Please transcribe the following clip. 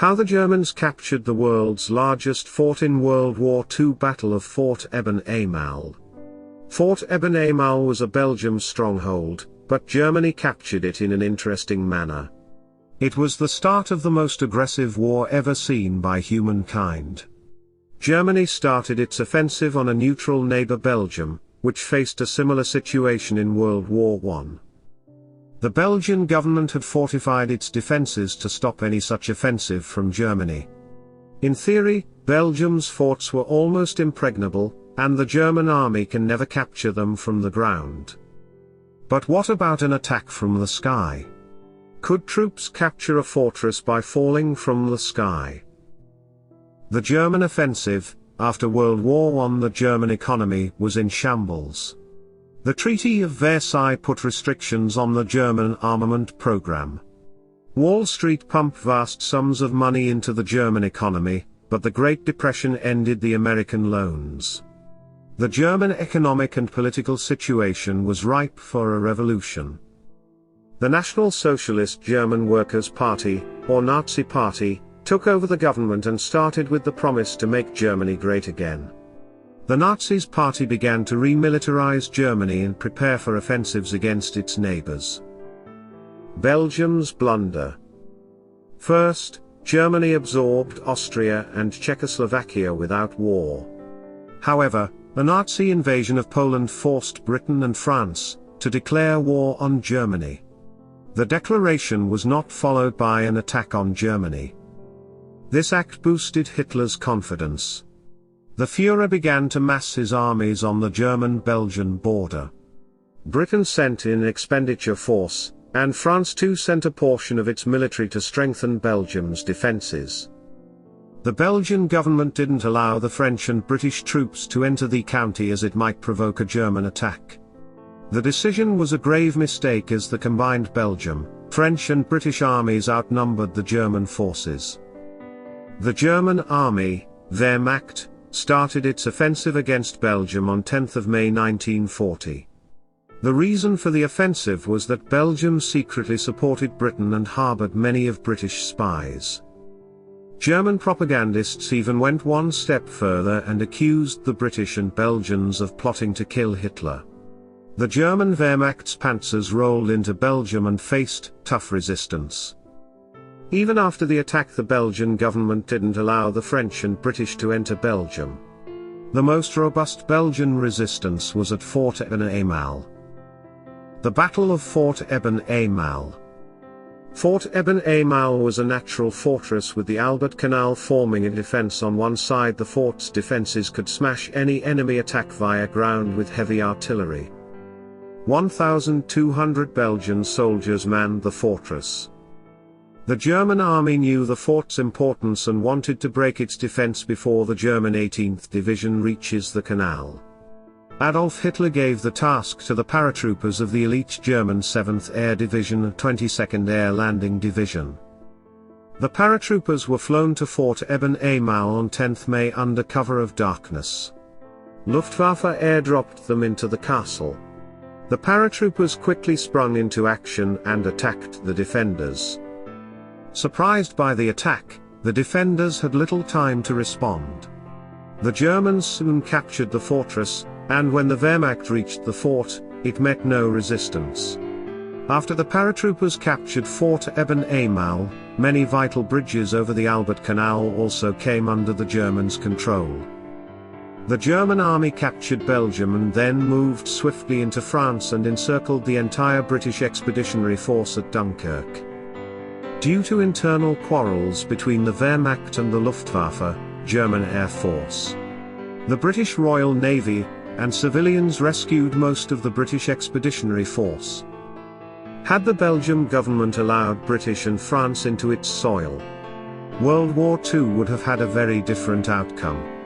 How the Germans captured the world's largest fort in World War II. Battle of Fort Eben-Emael. Fort Eben-Emael was a Belgium stronghold, but Germany captured it in an interesting manner. It was the start of the most aggressive war ever seen by humankind. Germany started its offensive on a neutral neighbor Belgium, which faced a similar situation in World War I. The Belgian government had fortified its defenses to stop any such offensive from Germany. In theory, Belgium's forts were almost impregnable, and the German army can never capture them from the ground. But what about an attack from the sky? Could troops capture a fortress by falling from the sky? The German offensive. After World War I, the German economy was in shambles. The Treaty of Versailles put restrictions on the German armament program. Wall Street pumped vast sums of money into the German economy, but the Great Depression ended the American loans. The German economic and political situation was ripe for a revolution. The National Socialist German Workers' Party, or Nazi Party, took over the government and started with the promise to make Germany great again. The Nazis' party began to remilitarize Germany and prepare for offensives against its neighbors. Belgium's blunder. First, Germany absorbed Austria and Czechoslovakia without war. However, the Nazi invasion of Poland forced Britain and France to declare war on Germany. The declaration was not followed by an attack on Germany. This act boosted Hitler's confidence. The Führer began to mass his armies on the German-Belgian border. Britain sent in expenditure force, and France too sent a portion of its military to strengthen Belgium's defenses. The Belgian government didn't allow the French and British troops to enter the county as it might provoke a German attack. The decision was a grave mistake as the combined Belgium, French and British armies outnumbered the German forces. The German army, Wehrmacht, started its offensive against Belgium on 10 May 1940. The reason for the offensive was that Belgium secretly supported Britain and harbored many of British spies. German propagandists even went one step further and accused the British and Belgians of plotting to kill Hitler. The German Wehrmacht's panzers rolled into Belgium and faced tough resistance. Even after the attack, the Belgian government didn't allow the French and British to enter Belgium. The most robust Belgian resistance was at Fort Eben-Emael. The Battle of Fort Eben-Emael. Fort Eben-Emael was a natural fortress with the Albert Canal forming a defense on one side. The fort's defenses could smash any enemy attack via ground with heavy artillery. 1,200 Belgian soldiers manned the fortress. The German army knew the fort's importance and wanted to break its defense before the German 18th Division reaches the canal. Adolf Hitler gave the task to the paratroopers of the elite German 7th Air Division and 22nd Air Landing Division. The paratroopers were flown to Fort Eben-Emael on 10 May under cover of darkness. Luftwaffe airdropped them into the castle. The paratroopers quickly sprung into action and attacked the defenders. Surprised by the attack, the defenders had little time to respond. The Germans soon captured the fortress, and when the Wehrmacht reached the fort, it met no resistance. After the paratroopers captured Fort Eben-Emael, many vital bridges over the Albert Canal also came under the Germans' control. The German army captured Belgium and then moved swiftly into France and encircled the entire British expeditionary force at Dunkirk. Due to internal quarrels between the Wehrmacht and the Luftwaffe, German Air Force, the British Royal Navy, and civilians rescued most of the British expeditionary force. Had the Belgian government allowed British and France into its soil, World War II would have had a very different outcome.